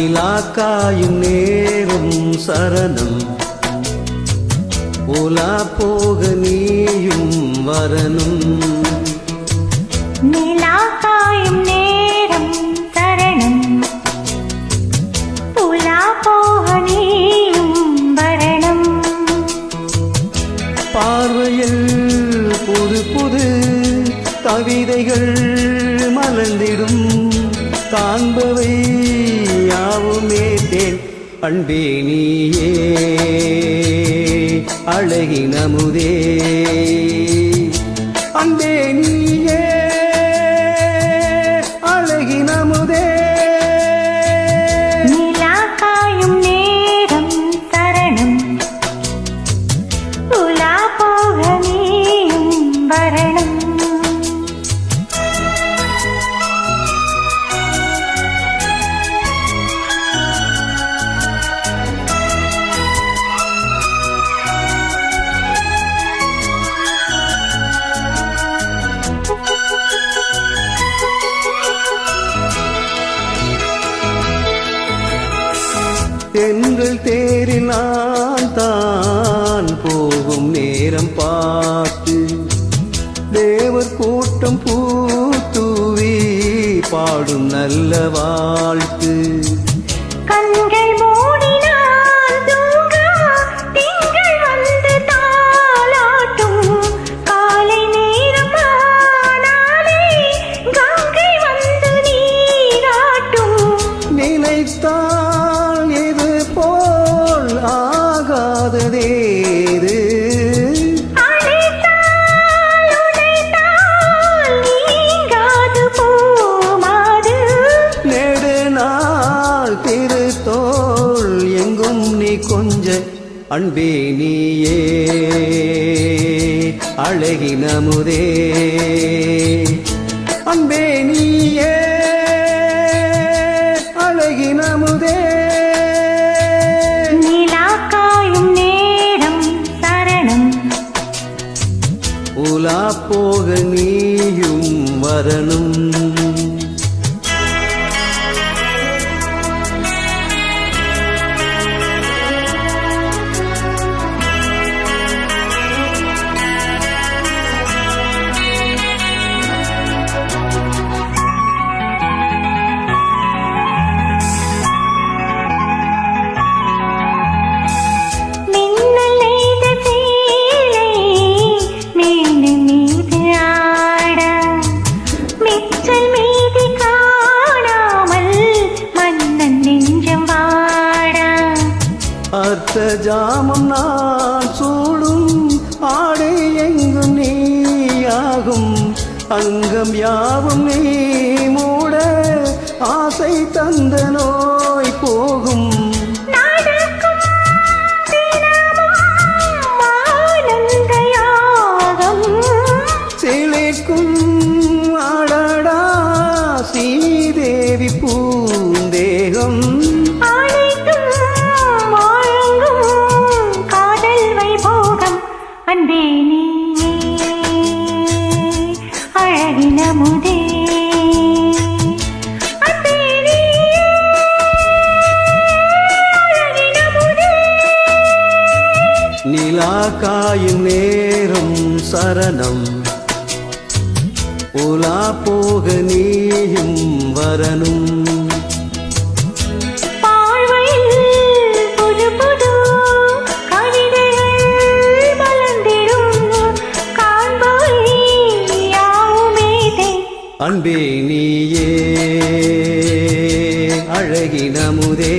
நிலாக்காயும் நேரும் சரணம் உலா போக நீயும் வரணும். நிலாக்காயும் நேரம் சரணம் உலா போக நீயும் வரணும். பார்வையில் புது புது கவிதைகள் மலர்ந்திடும் காண்பவை யாவுமே தேன் அன்பே நீயே அழகினமுதே அன்பே நீயே அழகினமுதே. நிலாக்காயும் நேரம் சரணம் உலா போக நீயும் வரணும். எங்கள் தேரில் நான் தான் போகும் நேரம் பார்த்து தேவர் கூட்டம் பூத்தூவி பாடும் நல்ல வாழ்த்து. கண்கள் மூடினான் தூங்க திங்கள் வந்து தாலாட்டும் காலை நேரம் ஆனாலே கங்கை வந்து நீராட்டும். நினைத்தால் இது போல் ஆகாததேது அழைத்தால் உழைத்தால் நீங்காது போமாது. நெடுநாள் திருத்தோள் எங்கும் நீ கொஞ்ச அன்பே நீயே அழகினமுதே அன்பே நீயே அழகினமுதே. நிலாக்காயும் நேரம் சரணம் உலா போக நீயும் வரணும். மின்னல் நெய்த சேலை மேடு மீது ஆட மிச்சல் மீதி காணாமல் மன்னன் நெஞ்சம் வாட. அர்த்த ஜாமம் நான் சூடும் ஆடை எங்கும் நீயாகும் அங்கம் யாவும் நீ மூட ஆசை தந்த நோய் போகும். நடக்கும் தினமும் ஆனந்த யாகம் சிலிர்க்கும் அடடா ஸ்ரீதேவி பூந்தேகம். அனைத்தும் வழங்கும் காதல் வைபோகம் அன்பே நீயே அழகினமுதே அன்பே நீயே அழகினமுதே. நிலாக்காயும் நேரம் சரணம் உலா போக நீயும் வரணும். பார்வையில் புது புது கவிதைகள் மலர்ந்திடும் காண்பவை யாவுமே தேன் அன்பே நீயே அழகினமுதே